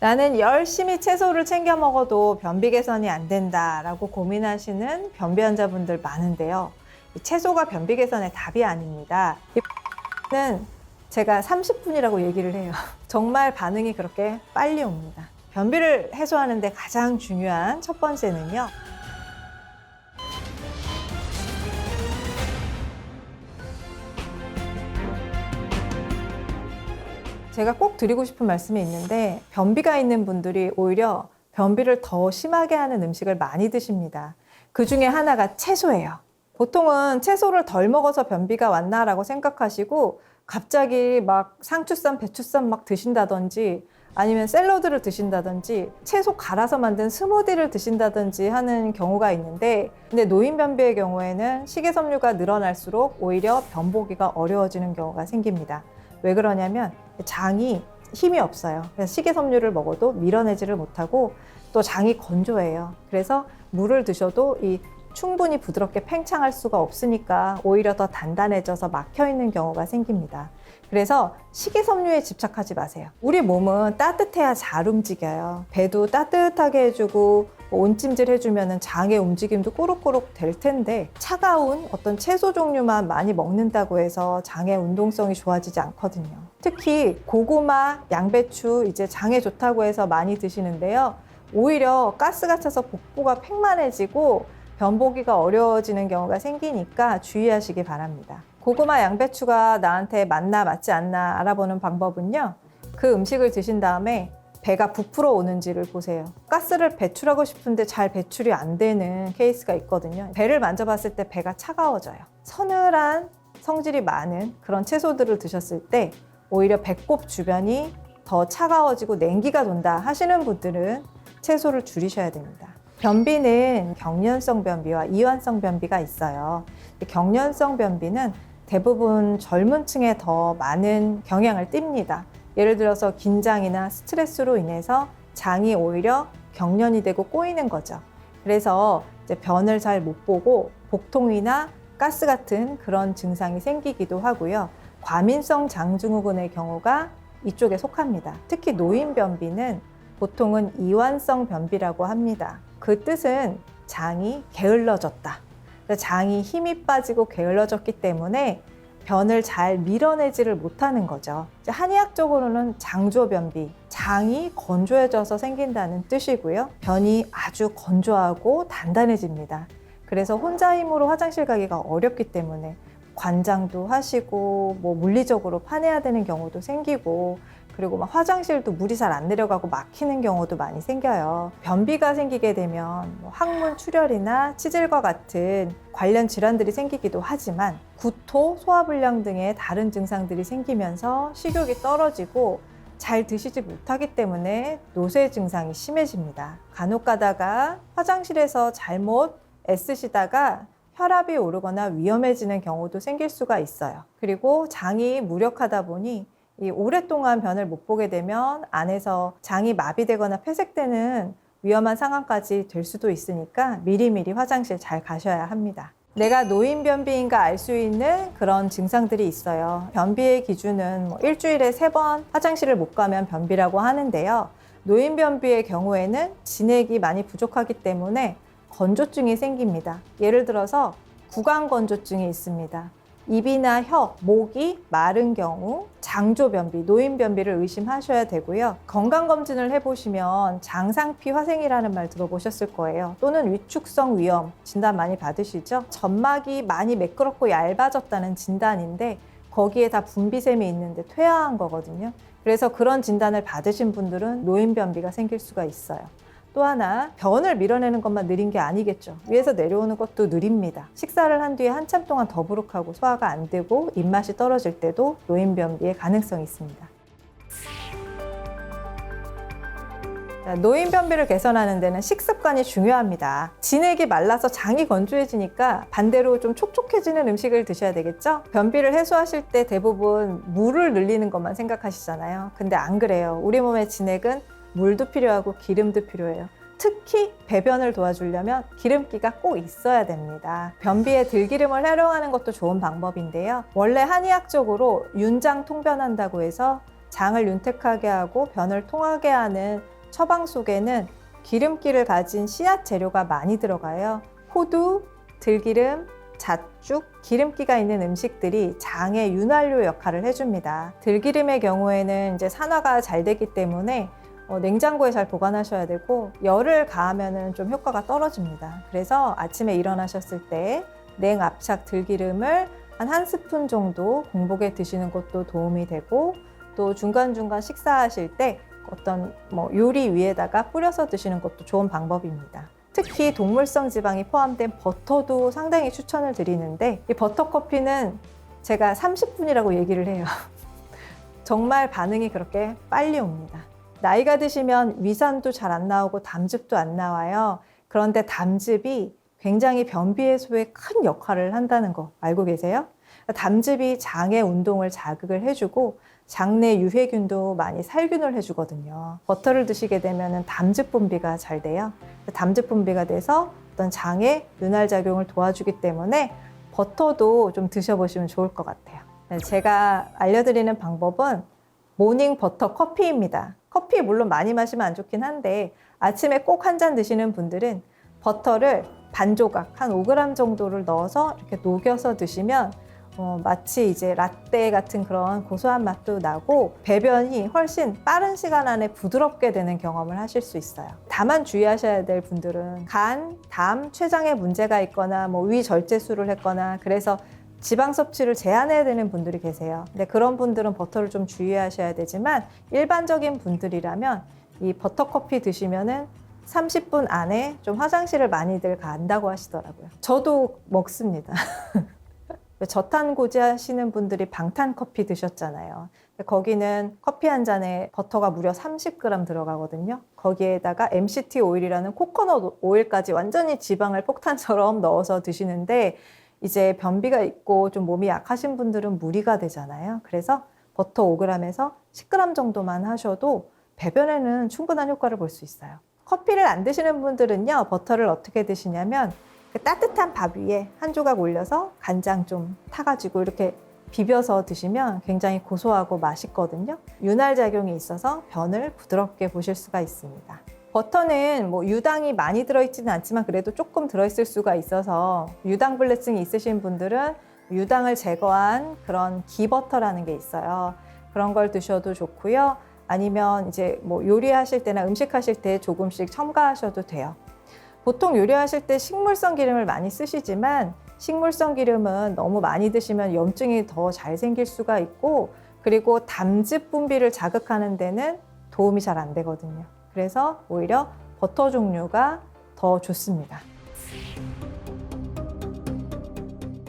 나는 열심히 채소를 챙겨 먹어도 변비 개선이 안 된다라고 고민하시는 변비 환자분들 많은데요. 이 채소가 변비 개선의 답이 아닙니다. 이는 제가 30분이라고 얘기를 해요. 정말 반응이 그렇게 빨리 옵니다. 변비를 해소하는 데 가장 중요한 첫 번째는요. 제가 꼭 드리고 싶은 말씀이 있는데 변비가 있는 분들이 오히려 변비를 더 심하게 하는 음식을 많이 드십니다. 그 중에 하나가 채소예요. 보통은 채소를 덜 먹어서 변비가 왔나라고 생각하시고 갑자기 막 상추쌈, 배추쌈 막 드신다든지 아니면 샐러드를 드신다든지 채소 갈아서 만든 스무디를 드신다든지 하는 경우가 있는데 근데 노인변비의 경우에는 식이섬유가 늘어날수록 오히려 변보기가 어려워지는 경우가 생깁니다. 왜 그러냐면 장이 힘이 없어요. 그래서 식이섬유를 먹어도 밀어내지를 못하고 또 장이 건조해요. 그래서 물을 드셔도 이 충분히 부드럽게 팽창할 수가 없으니까 오히려 더 단단해져서 막혀있는 경우가 생깁니다. 그래서 식이섬유에 집착하지 마세요. 우리 몸은 따뜻해야 잘 움직여요. 배도 따뜻하게 해주고 온찜질 해주면 장의 움직임도 꼬록꼬록 될 텐데 차가운 어떤 채소 종류만 많이 먹는다고 해서 장의 운동성이 좋아지지 않거든요. 특히 고구마, 양배추 이제 장에 좋다고 해서 많이 드시는데요. 오히려 가스가 차서 복부가 팽만해지고 변보기가 어려워지는 경우가 생기니까 주의하시기 바랍니다. 고구마, 양배추가 나한테 맞나 맞지 않나 알아보는 방법은요. 그 음식을 드신 다음에 배가 부풀어 오는지를 보세요. 가스를 배출하고 싶은데 잘 배출이 안 되는 케이스가 있거든요. 배를 만져봤을 때 배가 차가워져요. 서늘한 성질이 많은 그런 채소들을 드셨을 때 오히려 배꼽 주변이 더 차가워지고 냉기가 돈다 하시는 분들은 채소를 줄이셔야 됩니다. 변비는 경련성 변비와 이완성 변비가 있어요. 경련성 변비는 대부분 젊은 층에 더 많은 영향을 띱니다. 예를 들어서 긴장이나 스트레스로 인해서 장이 오히려 경련이 되고 꼬이는 거죠. 그래서 이제 변을 잘 못 보고 복통이나 가스 같은 그런 증상이 생기기도 하고요. 과민성 장증후군의 경우가 이쪽에 속합니다. 특히 노인변비는 보통은 이완성 변비라고 합니다. 그 뜻은 장이 게을러졌다. 장이 힘이 빠지고 게을러졌기 때문에 변을 잘 밀어내지를 못하는 거죠. 한의학적으로는 장조변비, 장이 건조해져서 생긴다는 뜻이고요. 변이 아주 건조하고 단단해집니다. 그래서 혼자 힘으로 화장실 가기가 어렵기 때문에 관장도 하시고 뭐 물리적으로 파내야 되는 경우도 생기고 그리고 막 화장실도 물이 잘 안 내려가고 막히는 경우도 많이 생겨요. 변비가 생기게 되면 항문 출혈이나 치질과 같은 관련 질환들이 생기기도 하지만 구토, 소화불량 등의 다른 증상들이 생기면서 식욕이 떨어지고 잘 드시지 못하기 때문에 노쇠 증상이 심해집니다. 간혹 가다가 화장실에서 잘못 애쓰시다가 혈압이 오르거나 위험해지는 경우도 생길 수가 있어요. 그리고 장이 무력하다 보니 오랫동안 변을 못 보게 되면 안에서 장이 마비되거나 폐색되는 위험한 상황까지 될 수도 있으니까 미리미리 화장실 잘 가셔야 합니다. 내가 노인변비인가 알 수 있는 그런 증상들이 있어요. 변비의 기준은 일주일에 3번 화장실을 못 가면 변비라고 하는데요. 노인변비의 경우에는 진액이 많이 부족하기 때문에 건조증이 생깁니다. 예를 들어서 구강건조증이 있습니다. 입이나 혀, 목이 마른 경우 장조변비, 노인변비를 의심하셔야 되고요. 건강검진을 해보시면 장상피 화생이라는 말 들어보셨을 거예요. 또는 위축성 위염 진단 많이 받으시죠? 점막이 많이 매끄럽고 얇아졌다는 진단인데 거기에 다 분비샘이 있는데 퇴화한 거거든요. 그래서 그런 진단을 받으신 분들은 노인변비가 생길 수가 있어요. 또 하나, 변을 밀어내는 것만 느린 게 아니겠죠. 위에서 내려오는 것도 느립니다. 식사를 한 뒤에 한참 동안 더부룩하고 소화가 안 되고 입맛이 떨어질 때도 노인변비의 가능성이 있습니다. 노인변비를 개선하는 데는 식습관이 중요합니다. 진액이 말라서 장이 건조해지니까 반대로 좀 촉촉해지는 음식을 드셔야 되겠죠? 변비를 해소하실 때 대부분 물을 늘리는 것만 생각하시잖아요. 근데 안 그래요. 우리 몸의 진액은 물도 필요하고 기름도 필요해요. 특히 배변을 도와주려면 기름기가 꼭 있어야 됩니다. 변비에 들기름을 활용하는 것도 좋은 방법인데요. 원래 한의학적으로 윤장 통변한다고 해서 장을 윤택하게 하고 변을 통하게 하는 처방 속에는 기름기를 가진 씨앗 재료가 많이 들어가요. 호두, 들기름, 잣죽, 기름기가 있는 음식들이 장의 윤활유 역할을 해줍니다. 들기름의 경우에는 이제 산화가 잘 되기 때문에 냉장고에 잘 보관하셔야 되고, 열을 가하면 좀 효과가 떨어집니다. 그래서 아침에 일어나셨을 때 냉압착 들기름을 한 스푼 정도 공복에 드시는 것도 도움이 되고, 또 중간중간 식사하실 때 어떤 요리 위에다가 뿌려서 드시는 것도 좋은 방법입니다. 특히 동물성 지방이 포함된 버터도 상당히 추천을 드리는데, 이 버터 커피는 제가 30분이라고 얘기를 해요. 정말 반응이 그렇게 빨리 옵니다. 나이가 드시면 위산도 잘 안 나오고 담즙도 안 나와요. 그런데 담즙이 굉장히 변비 해소에 큰 역할을 한다는 거 알고 계세요? 담즙이 장의 운동을 자극을 해주고 장내 유해균도 많이 살균을 해주거든요. 버터를 드시게 되면 담즙 분비가 잘 돼요. 담즙 분비가 돼서 어떤 장의 윤활 작용을 도와주기 때문에 버터도 좀 드셔보시면 좋을 것 같아요. 제가 알려드리는 방법은 모닝 버터 커피입니다. 커피 물론 많이 마시면 안 좋긴 한데 아침에 꼭 한 잔 드시는 분들은 버터를 반 조각, 한 5g 정도를 넣어서 이렇게 녹여서 드시면 마치 이제 라떼 같은 그런 고소한 맛도 나고 배변이 훨씬 빠른 시간 안에 부드럽게 되는 경험을 하실 수 있어요. 다만 주의하셔야 될 분들은 간, 담, 췌장에 문제가 있거나 위 절제술을 했거나 그래서 지방 섭취를 제한해야 되는 분들이 계세요. 근데 그런 분들은 버터를 좀 주의하셔야 되지만 일반적인 분들이라면 이 버터 커피 드시면은 30분 안에 좀 화장실을 많이들 간다고 하시더라고요. 저도 먹습니다. 저탄고지 하시는 분들이 방탄 커피 드셨잖아요. 거기는 커피 한 잔에 버터가 무려 30g 들어가거든요. 거기에다가 MCT 오일이라는 코코넛 오일까지 완전히 지방을 폭탄처럼 넣어서 드시는데 이제 변비가 있고 좀 몸이 약하신 분들은 무리가 되잖아요. 그래서 버터 5g에서 10g 정도만 하셔도 배변에는 충분한 효과를 볼 수 있어요. 커피를 안 드시는 분들은요, 버터를 어떻게 드시냐면 따뜻한 밥 위에 한 조각 올려서 간장 좀 타가지고 이렇게 비벼서 드시면 굉장히 고소하고 맛있거든요. 윤활 작용이 있어서 변을 부드럽게 보실 수가 있습니다. 버터는 유당이 많이 들어있지는 않지만 그래도 조금 들어있을 수가 있어서 유당불내증이 있으신 분들은 유당을 제거한 그런 기버터라는 게 있어요. 그런 걸 드셔도 좋고요. 아니면 이제 요리하실 때나 음식하실 때 조금씩 첨가하셔도 돼요. 보통 요리하실 때 식물성 기름을 많이 쓰시지만 식물성 기름은 너무 많이 드시면 염증이 더 잘 생길 수가 있고, 그리고 담즙 분비를 자극하는 데는 도움이 잘 안 되거든요. 그래서 오히려 버터 종류가 더 좋습니다.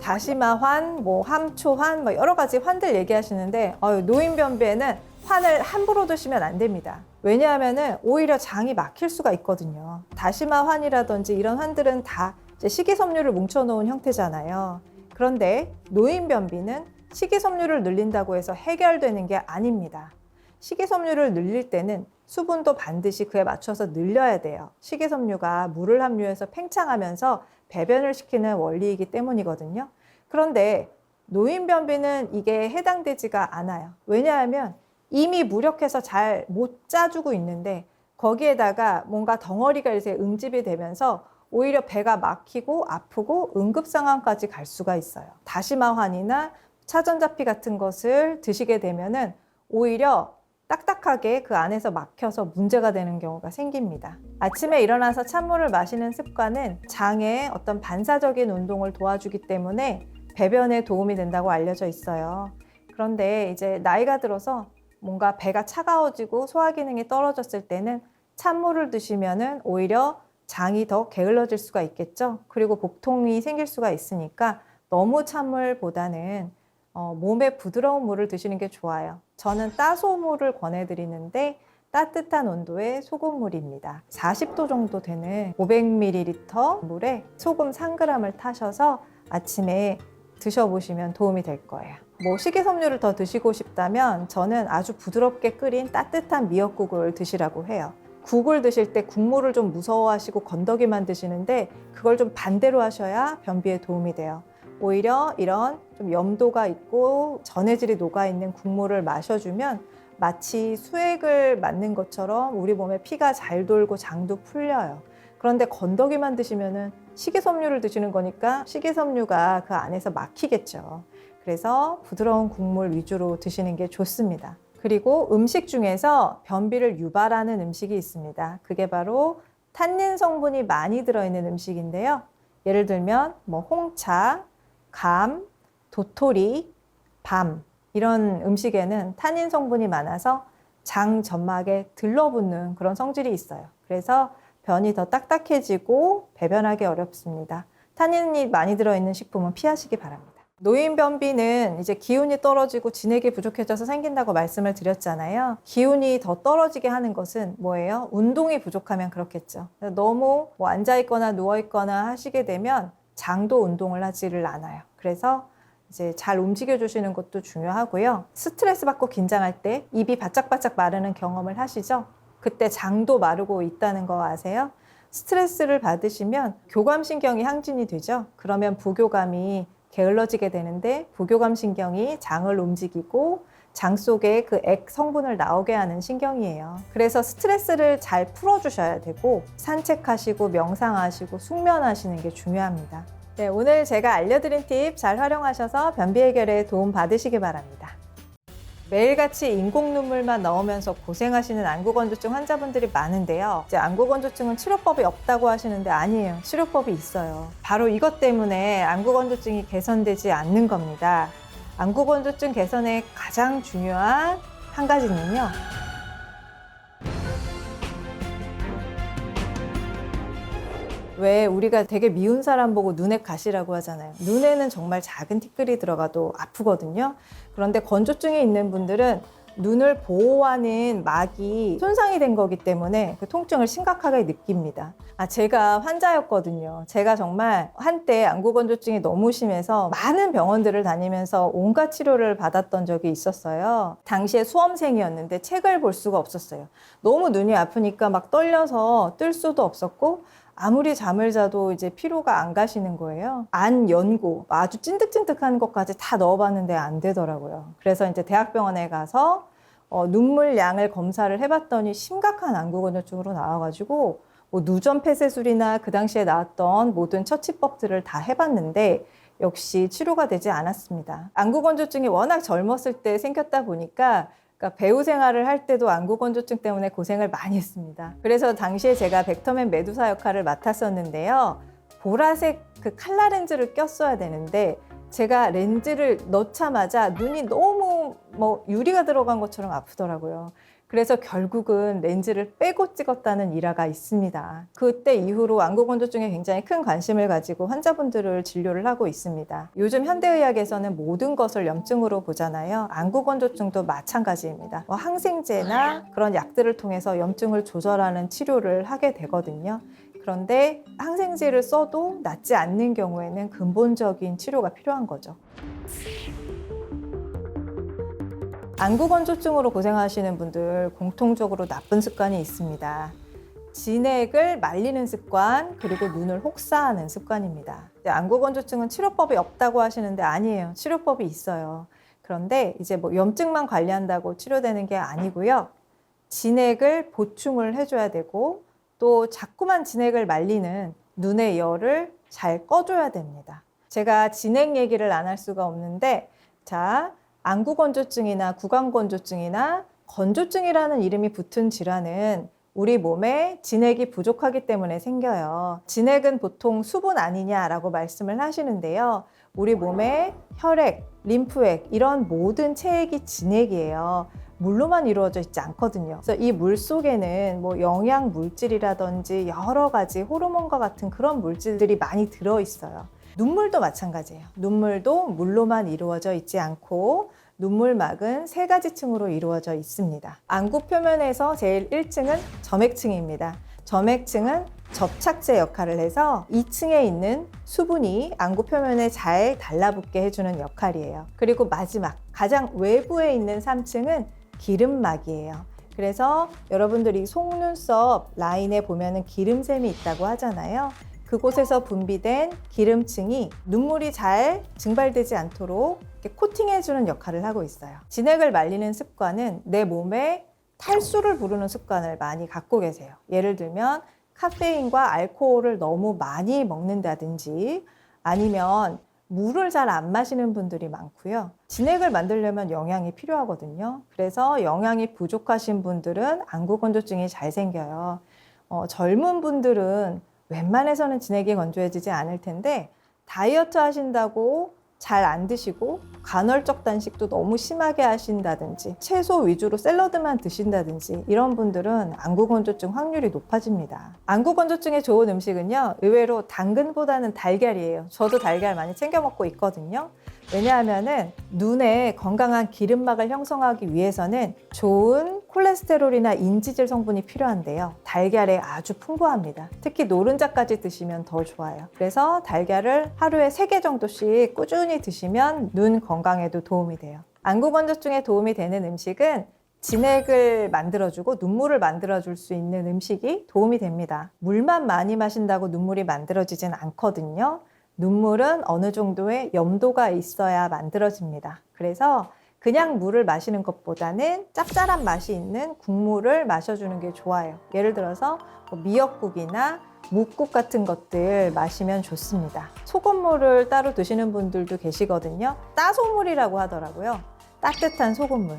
다시마환, 함초환, 여러 가지 환들 얘기하시는데 노인 변비에는 환을 함부로 드시면 안 됩니다. 왜냐하면 오히려 장이 막힐 수가 있거든요. 다시마 환이라든지 이런 환들은 다 식이섬유를 뭉쳐놓은 형태잖아요. 그런데 노인 변비는 식이섬유를 늘린다고 해서 해결되는 게 아닙니다. 식이섬유를 늘릴 때는 수분도 반드시 그에 맞춰서 늘려야 돼요. 식이섬유가 물을 함유해서 팽창하면서 배변을 시키는 원리이기 때문이거든요. 그런데 노인 변비는 이게 해당되지가 않아요. 왜냐하면 이미 무력해서 잘 못 짜주고 있는데 거기에다가 뭔가 덩어리가 이제 응집이 되면서 오히려 배가 막히고 아프고 응급 상황까지 갈 수가 있어요. 다시마환이나 차전자피 같은 것을 드시게 되면은 오히려 딱딱하게 그 안에서 막혀서 문제가 되는 경우가 생깁니다. 아침에 일어나서 찬물을 마시는 습관은 장의 어떤 반사적인 운동을 도와주기 때문에 배변에 도움이 된다고 알려져 있어요. 그런데 이제 나이가 들어서 뭔가 배가 차가워지고 소화 기능이 떨어졌을 때는 찬물을 드시면은 오히려 장이 더 게을러질 수가 있겠죠. 그리고 복통이 생길 수가 있으니까 너무 찬물보다는 몸에 부드러운 물을 드시는 게 좋아요. 저는 따소물을 권해드리는데 따뜻한 온도의 소금물입니다. 40도 정도 되는 500ml 물에 소금 3g을 타셔서 아침에 드셔보시면 도움이 될 거예요. 식이섬유를 더 드시고 싶다면 저는 아주 부드럽게 끓인 따뜻한 미역국을 드시라고 해요. 국을 드실 때 국물을 좀 무서워하시고 건더기만 드시는데 그걸 좀 반대로 하셔야 변비에 도움이 돼요. 오히려 이런 좀 염도가 있고 전해질이 녹아있는 국물을 마셔주면 마치 수액을 맞는 것처럼 우리 몸에 피가 잘 돌고 장도 풀려요. 그런데 건더기만 드시면은 식이섬유를 드시는 거니까 식이섬유가 그 안에서 막히겠죠. 그래서 부드러운 국물 위주로 드시는 게 좋습니다. 그리고 음식 중에서 변비를 유발하는 음식이 있습니다. 그게 바로 탄닌 성분이 많이 들어있는 음식인데요. 예를 들면 홍차, 감, 도토리, 밤 이런 음식에는 탄닌 성분이 많아서 장 점막에 들러붙는 그런 성질이 있어요. 그래서 변이 더 딱딱해지고 배변하기 어렵습니다. 탄닌이 많이 들어있는 식품은 피하시기 바랍니다. 노인변비는 이제 기운이 떨어지고 진액이 부족해져서 생긴다고 말씀을 드렸잖아요. 기운이 더 떨어지게 하는 것은 뭐예요? 운동이 부족하면 그렇겠죠. 너무 앉아있거나 누워있거나 하시게 되면 장도 운동을 하지를 않아요. 그래서 이제 잘 움직여 주시는 것도 중요하고요. 스트레스 받고 긴장할 때 입이 바짝바짝 마르는 경험을 하시죠? 그때 장도 마르고 있다는 거 아세요? 스트레스를 받으시면 교감신경이 항진이 되죠. 그러면 부교감이 게을러지게 되는데 부교감 신경이 장을 움직이고 장 속에 그 액 성분을 나오게 하는 신경이에요. 그래서 스트레스를 잘 풀어주셔야 되고 산책하시고 명상하시고 숙면하시는 게 중요합니다. 네, 오늘 제가 알려드린 팁 잘 활용하셔서 변비 해결에 도움 받으시기 바랍니다. 매일같이 인공 눈물만 넣으면서 고생하시는 안구건조증 환자분들이 많은데요. 이제 안구건조증은 치료법이 없다고 하시는데 아니에요. 치료법이 있어요. 바로 이것 때문에 안구건조증이 개선되지 않는 겁니다. 안구건조증 개선의 가장 중요한 한 가지는요. 왜 우리가 되게 미운 사람 보고 눈에 가시라고 하잖아요. 눈에는 정말 작은 티끌이 들어가도 아프거든요. 그런데 건조증이 있는 분들은 눈을 보호하는 막이 손상이 된 거기 때문에 그 통증을 심각하게 느낍니다. 제가 환자였거든요. 제가 정말 한때 안구건조증이 너무 심해서 많은 병원들을 다니면서 온갖 치료를 받았던 적이 있었어요. 당시에 수험생이었는데 책을 볼 수가 없었어요. 너무 눈이 아프니까 막 떨려서 뜰 수도 없었고 아무리 잠을 자도 이제 피로가 안 가시는 거예요. 안 연고, 아주 찐득찐득한 것까지 다 넣어봤는데 안 되더라고요. 그래서 이제 대학병원에 가서 눈물 양을 검사를 해봤더니 심각한 안구건조증으로 나와가지고 누전 폐쇄술이나 그 당시에 나왔던 모든 처치법들을 다 해봤는데 역시 치료가 되지 않았습니다. 안구건조증이 워낙 젊었을 때 생겼다 보니까 배우 생활을 할 때도 안구건조증 때문에 고생을 많이 했습니다. 그래서 당시에 제가 벡터맨 메두사 역할을 맡았었는데요. 보라색 그 칼라 렌즈를 꼈어야 되는데 제가 렌즈를 넣자마자 눈이 너무 유리가 들어간 것처럼 아프더라고요. 그래서 결국은 렌즈를 빼고 찍었다는 일화가 있습니다. 그때 이후로 안구건조증에 굉장히 큰 관심을 가지고 환자분들을 진료를 하고 있습니다. 요즘 현대의학에서는 모든 것을 염증으로 보잖아요. 안구건조증도 마찬가지입니다. 항생제나 그런 약들을 통해서 염증을 조절하는 치료를 하게 되거든요. 그런데 항생제를 써도 낫지 않는 경우에는 근본적인 치료가 필요한 거죠. 안구건조증으로 고생하시는 분들 공통적으로 나쁜 습관이 있습니다. 진액을 말리는 습관, 그리고 눈을 혹사하는 습관입니다. 안구건조증은 치료법이 없다고 하시는데 아니에요. 치료법이 있어요. 그런데 이제 염증만 관리한다고 치료되는 게 아니고요. 진액을 보충을 해줘야 되고 또 자꾸만 진액을 말리는 눈의 열을 잘 꺼줘야 됩니다. 제가 진액 얘기를 안 할 수가 없는데 안구건조증이나 구강건조증이나 건조증이라는 이름이 붙은 질환은 우리 몸에 진액이 부족하기 때문에 생겨요. 진액은 보통 수분 아니냐라고 말씀을 하시는데요. 우리 몸에 혈액, 림프액 이런 모든 체액이 진액이에요. 물로만 이루어져 있지 않거든요. 그래서 이 물 속에는 영양 물질이라든지 여러 가지 호르몬과 같은 그런 물질들이 많이 들어있어요. 눈물도 마찬가지예요. 눈물도 물로만 이루어져 있지 않고 눈물막은 세 가지 층으로 이루어져 있습니다. 안구 표면에서 제일 1층은 점액층입니다. 점액층은 접착제 역할을 해서 2층에 있는 수분이 안구 표면에 잘 달라붙게 해주는 역할이에요. 그리고 마지막 가장 외부에 있는 3층은 기름막이에요. 그래서 여러분들이 속눈썹 라인에 보면은 기름샘이 있다고 하잖아요. 그 그곳에서 분비된 기름층이 눈물이 잘 증발되지 않도록 이렇게 코팅해주는 역할을 하고 있어요. 진액을 말리는 습관은 내 몸에 탈수를 부르는 습관을 많이 갖고 계세요. 예를 들면 카페인과 알코올을 너무 많이 먹는다든지 아니면 물을 잘 안 마시는 분들이 많고요. 진액을 만들려면 영양이 필요하거든요. 그래서 영양이 부족하신 분들은 안구건조증이 잘 생겨요. 젊은 분들은 웬만해서는 진액이 건조해지지 않을 텐데 다이어트 하신다고 잘 안 드시고 간헐적 단식도 너무 심하게 하신다든지 채소 위주로 샐러드만 드신다든지 이런 분들은 안구건조증 확률이 높아집니다. 안구건조증에 좋은 음식은요, 의외로 당근보다는 달걀이에요. 저도 달걀 많이 챙겨 먹고 있거든요. 왜냐하면은 눈에 건강한 기름막을 형성하기 위해서는 좋은 콜레스테롤이나 인지질 성분이 필요한데요. 달걀에 아주 풍부합니다. 특히 노른자까지 드시면 더 좋아요. 그래서 달걀을 하루에 3개 정도씩 꾸준히 드시면 눈 건강에도 도움이 돼요. 안구건조증에 도움이 되는 음식은 진액을 만들어주고 눈물을 만들어줄 수 있는 음식이 도움이 됩니다. 물만 많이 마신다고 눈물이 만들어지진 않거든요. 눈물은 어느 정도의 염도가 있어야 만들어집니다. 그래서 그냥 물을 마시는 것보다는 짭짤한 맛이 있는 국물을 마셔주는 게 좋아요. 예를 들어서 미역국이나 묵국 같은 것들 마시면 좋습니다. 소금물을 따로 드시는 분들도 계시거든요. 따소물이라고 하더라고요. 따뜻한 소금물.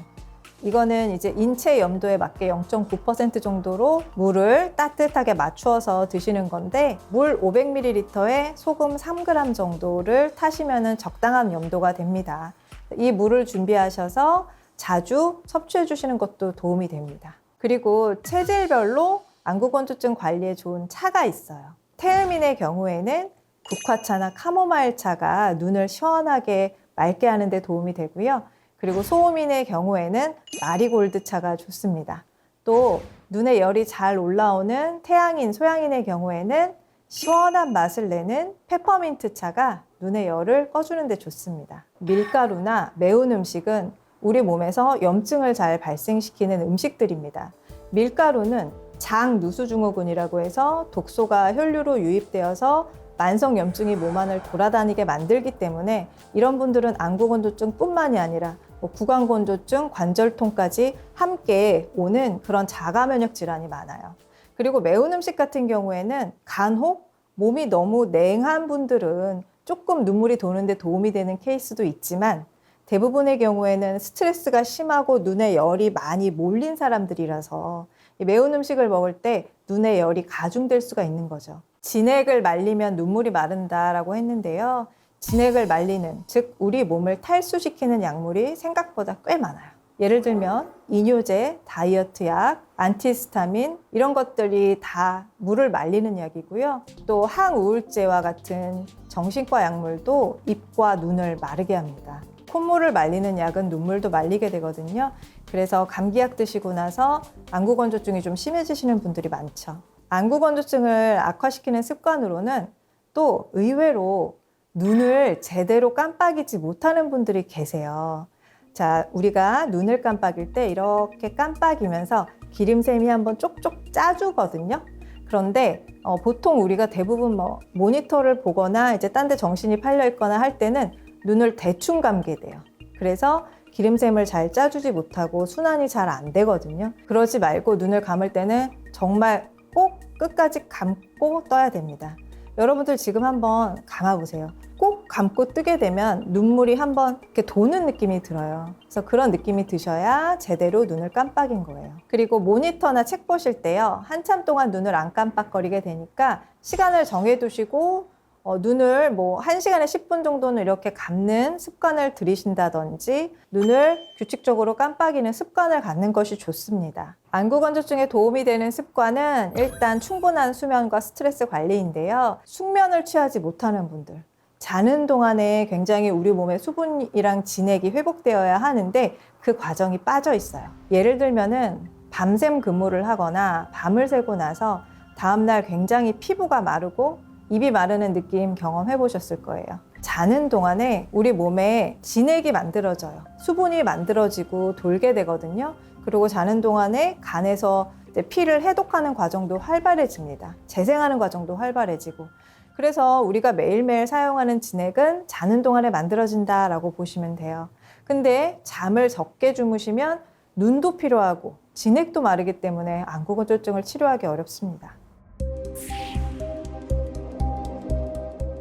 이거는 이제 인체 염도에 맞게 0.9% 정도로 물을 따뜻하게 맞추어서 드시는 건데 물 500ml에 소금 3g 정도를 타시면 적당한 염도가 됩니다. 이 물을 준비하셔서 자주 섭취해 주시는 것도 도움이 됩니다. 그리고 체질별로 안구건조증 관리에 좋은 차가 있어요. 태음인의 경우에는 국화차나 카모마일 차가 눈을 시원하게 맑게 하는 데 도움이 되고요. 그리고 소음인의 경우에는 마리골드 차가 좋습니다. 또 눈에 열이 잘 올라오는 태양인, 소양인의 경우에는 시원한 맛을 내는 페퍼민트 차가 눈의 열을 꺼주는 데 좋습니다. 밀가루나 매운 음식은 우리 몸에서 염증을 잘 발생시키는 음식들입니다. 밀가루는 장누수증후군이라고 해서 독소가 혈류로 유입되어서 만성 염증이 몸 안을 돌아다니게 만들기 때문에 이런 분들은 안구건조증뿐만이 아니라 구강건조증, 관절통까지 함께 오는 그런 자가면역 질환이 많아요. 그리고 매운 음식 같은 경우에는 간혹 몸이 너무 냉한 분들은 조금 눈물이 도는데 도움이 되는 케이스도 있지만 대부분의 경우에는 스트레스가 심하고 눈에 열이 많이 몰린 사람들이라서 매운 음식을 먹을 때 눈에 열이 가중될 수가 있는 거죠. 진액을 말리면 눈물이 마른다라고 했는데요. 진액을 말리는, 즉 우리 몸을 탈수시키는 약물이 생각보다 꽤 많아요. 예를 들면 이뇨제, 다이어트 약, 안티히스타민 이런 것들이 다 물을 말리는 약이고요. 또 항우울제와 같은 정신과 약물도 입과 눈을 마르게 합니다. 콧물을 말리는 약은 눈물도 말리게 되거든요. 그래서 감기약 드시고 나서 안구건조증이 좀 심해지시는 분들이 많죠. 안구건조증을 악화시키는 습관으로는 또 의외로 눈을 제대로 깜빡이지 못하는 분들이 계세요. 자, 우리가 눈을 깜빡일 때 이렇게 깜빡이면서 기름샘이 한번 쪽쪽 짜주거든요. 그런데 보통 우리가 대부분 모니터를 보거나 이제 딴 데 정신이 팔려 있거나 할 때는 눈을 대충 감게 돼요. 그래서 기름샘을 잘 짜주지 못하고 순환이 잘 안 되거든요. 그러지 말고 눈을 감을 때는 정말 꼭 끝까지 감고 떠야 됩니다. 여러분들 지금 한번 감아보세요. 꼭 감고 뜨게 되면 눈물이 한번 이렇게 도는 느낌이 들어요. 그래서 그런 느낌이 드셔야 제대로 눈을 깜빡인 거예요. 그리고 모니터나 책 보실 때요. 한참 동안 눈을 안 깜빡거리게 되니까 시간을 정해두시고 눈을 1시간에 10분 정도는 이렇게 감는 습관을 들이신다든지 눈을 규칙적으로 깜빡이는 습관을 갖는 것이 좋습니다. 안구건조증에 도움이 되는 습관은 일단 충분한 수면과 스트레스 관리인데요. 숙면을 취하지 못하는 분들, 자는 동안에 굉장히 우리 몸의 수분이랑 진액이 회복되어야 하는데 그 과정이 빠져 있어요. 예를 들면은 밤샘 근무를 하거나 밤을 새고 나서 다음날 굉장히 피부가 마르고 입이 마르는 느낌 경험해 보셨을 거예요. 자는 동안에 우리 몸에 진액이 만들어져요. 수분이 만들어지고 돌게 되거든요. 그리고 자는 동안에 간에서 피를 해독하는 과정도 활발해집니다. 재생하는 과정도 활발해지고 그래서 우리가 매일매일 사용하는 진액은 자는 동안에 만들어진다라고 보시면 돼요. 근데 잠을 적게 주무시면 눈도 피로하고 진액도 마르기 때문에 안구건조증을 치료하기 어렵습니다.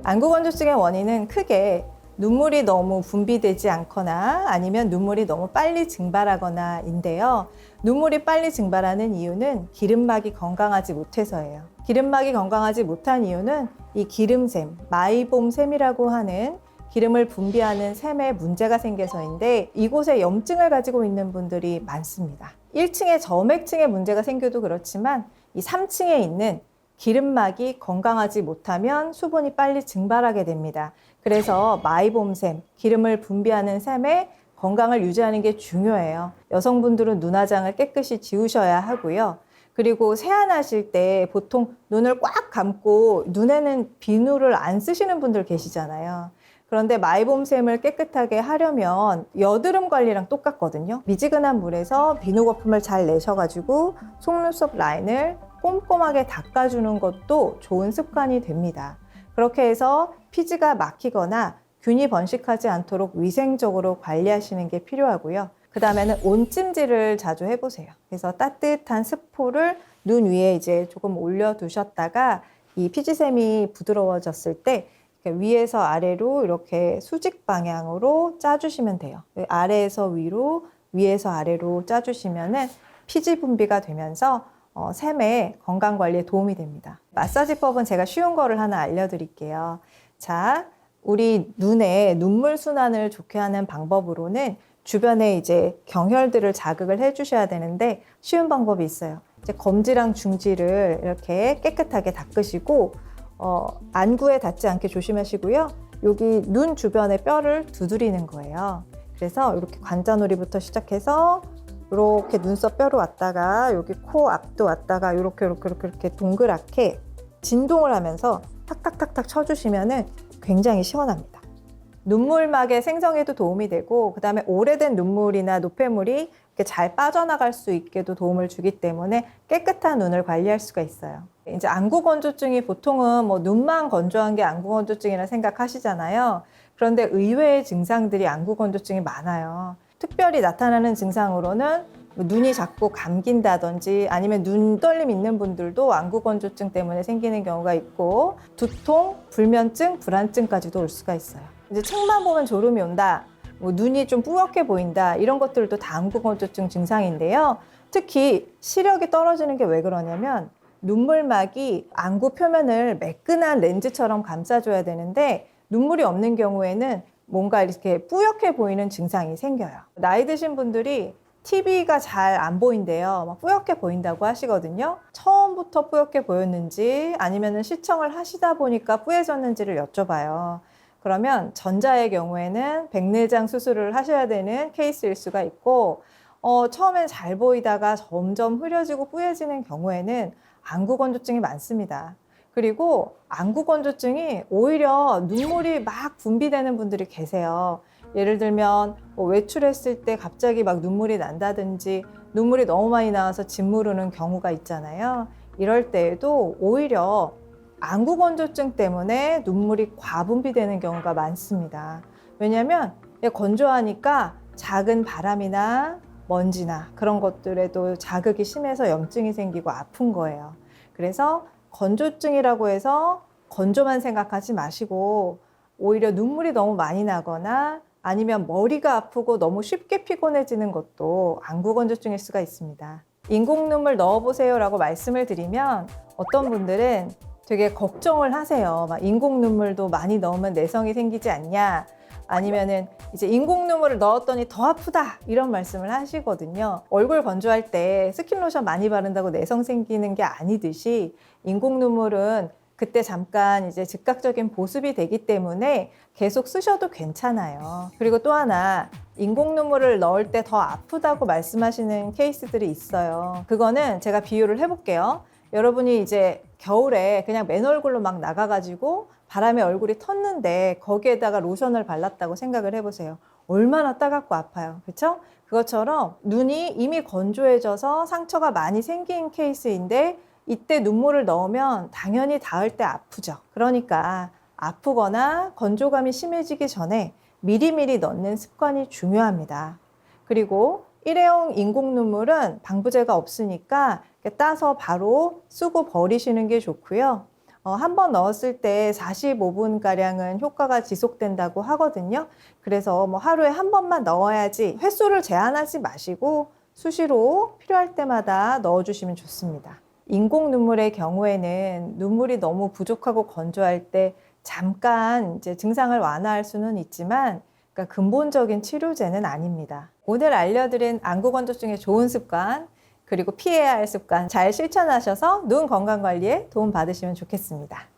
안구건조증의 원인은 크게 눈물이 너무 분비되지 않거나 아니면 눈물이 너무 빨리 증발하거나 인데요. 눈물이 빨리 증발하는 이유는 기름막이 건강하지 못해서예요. 기름막이 건강하지 못한 이유는 이 기름샘, 마이봄샘이라고 하는 기름을 분비하는 샘에 문제가 생겨서인데 이곳에 염증을 가지고 있는 분들이 많습니다. 1층에 점액층에 문제가 생겨도 그렇지만 이 3층에 있는 기름막이 건강하지 못하면 수분이 빨리 증발하게 됩니다. 그래서 마이봄샘, 기름을 분비하는 샘의 건강을 유지하는 게 중요해요. 여성분들은 눈화장을 깨끗이 지우셔야 하고요. 그리고 세안하실 때 보통 눈을 꽉 감고 눈에는 비누를 안 쓰시는 분들 계시잖아요. 그런데 마이봄샘을 깨끗하게 하려면 여드름 관리랑 똑같거든요. 미지근한 물에서 비누 거품을 잘 내셔가지고 속눈썹 라인을 꼼꼼하게 닦아주는 것도 좋은 습관이 됩니다. 그렇게 해서 피지가 막히거나 균이 번식하지 않도록 위생적으로 관리하시는 게 필요하고요. 그 다음에는 온찜질을 자주 해보세요. 그래서 따뜻한 스포를 눈 위에 이제 조금 올려두셨다가 이 피지샘이 부드러워졌을 때 위에서 아래로 이렇게 수직 방향으로 짜주시면 돼요. 아래에서 위로, 위에서 아래로 짜주시면은 피지 분비가 되면서 샘의 건강 관리에 도움이 됩니다. 마사지법은 제가 쉬운 거를 하나 알려드릴게요. 자, 우리 눈에 눈물 순환을 좋게 하는 방법으로는 주변에 이제 경혈들을 자극을 해주셔야 되는데 쉬운 방법이 있어요. 이제 검지랑 중지를 이렇게 깨끗하게 닦으시고 안구에 닿지 않게 조심하시고요. 여기 눈 주변에 뼈를 두드리는 거예요. 그래서 이렇게 관자놀이부터 시작해서 이렇게 눈썹 뼈로 왔다가 여기 코 앞도 왔다가 이렇게 동그랗게 진동을 하면서 탁탁탁탁 쳐주시면은 굉장히 시원합니다. 눈물막의 생성에도 도움이 되고 그 다음에 오래된 눈물이나 노폐물이 이렇게 잘 빠져나갈 수 있게도 도움을 주기 때문에 깨끗한 눈을 관리할 수가 있어요. 이제 안구건조증이 보통은 뭐 눈만 건조한 게 안구건조증이라 생각하시잖아요. 그런데 의외의 증상들이 안구건조증이 많아요. 특별히 나타나는 증상으로는 눈이 자꾸 감긴다든지 아니면 눈떨림 있는 분들도 안구건조증 때문에 생기는 경우가 있고 두통, 불면증, 불안증까지도 올 수가 있어요. 이제 책만 보면 졸음이 온다, 눈이 좀 뿌옇게 보인다 이런 것들도 다 안구건조증 증상인데요. 특히 시력이 떨어지는 게 왜 그러냐면 눈물막이 안구 표면을 매끈한 렌즈처럼 감싸줘야 되는데 눈물이 없는 경우에는 뭔가 이렇게 뿌옇게 보이는 증상이 생겨요. 나이 드신 분들이 TV가 잘 안 보인대요. 막 뿌옇게 보인다고 하시거든요. 처음부터 뿌옇게 보였는지 아니면 시청을 하시다 보니까 뿌얘졌는지를 여쭤봐요. 그러면 전자의 경우에는 백내장 수술을 하셔야 되는 케이스일 수가 있고 처음엔 잘 보이다가 점점 흐려지고 뿌얘지는 경우에는 안구건조증이 많습니다. 그리고 안구건조증이 오히려 눈물이 막 분비되는 분들이 계세요. 예를 들면 외출했을 때 갑자기 막 눈물이 난다든지 눈물이 너무 많이 나와서 짓물 흐르는 경우가 있잖아요. 이럴 때에도 오히려 안구건조증 때문에 눈물이 과분비되는 경우가 많습니다. 왜냐하면 건조하니까 작은 바람이나 먼지나 그런 것들에도 자극이 심해서 염증이 생기고 아픈 거예요. 그래서 건조증이라고 해서 건조만 생각하지 마시고 오히려 눈물이 너무 많이 나거나 아니면 머리가 아프고 너무 쉽게 피곤해지는 것도 안구건조증일 수가 있습니다. 인공눈물 넣어보세요 라고 말씀을 드리면 어떤 분들은 되게 걱정을 하세요. 막 인공눈물도 많이 넣으면 내성이 생기지 않냐, 아니면은 이제 인공눈물을 넣었더니 더 아프다 이런 말씀을 하시거든요. 얼굴 건조할 때 스킨로션 많이 바른다고 내성 생기는 게 아니듯이 인공눈물은 그때 잠깐 이제 즉각적인 보습이 되기 때문에 계속 쓰셔도 괜찮아요. 그리고 또 하나, 인공눈물을 넣을 때 더 아프다고 말씀하시는 케이스들이 있어요. 그거는 제가 비유를 해볼게요. 여러분이 이제 겨울에 그냥 맨 얼굴로 막 나가가지고 바람에 얼굴이 텄는데 거기에다가 로션을 발랐다고 생각을 해보세요. 얼마나 따갑고 아파요. 그렇죠? 그것처럼 눈이 이미 건조해져서 상처가 많이 생긴 케이스인데 이때 눈물을 넣으면 당연히 닿을 때 아프죠. 그러니까 아프거나 건조감이 심해지기 전에 미리미리 넣는 습관이 중요합니다. 그리고 일회용 인공 눈물은 방부제가 없으니까 따서 바로 쓰고 버리시는 게 좋고요. 한 번 넣었을 때 45분가량은 효과가 지속된다고 하거든요. 그래서 뭐 하루에 한 번만 넣어야지 횟수를 제한하지 마시고 수시로 필요할 때마다 넣어주시면 좋습니다. 인공 눈물의 경우에는 눈물이 너무 부족하고 건조할 때 잠깐 이제 증상을 완화할 수는 있지만 그러니까 근본적인 치료제는 아닙니다. 오늘 알려드린 안구 건조증의 좋은 습관 그리고 피해야 할 습관 잘 실천하셔서 눈 건강 관리에 도움 받으시면 좋겠습니다.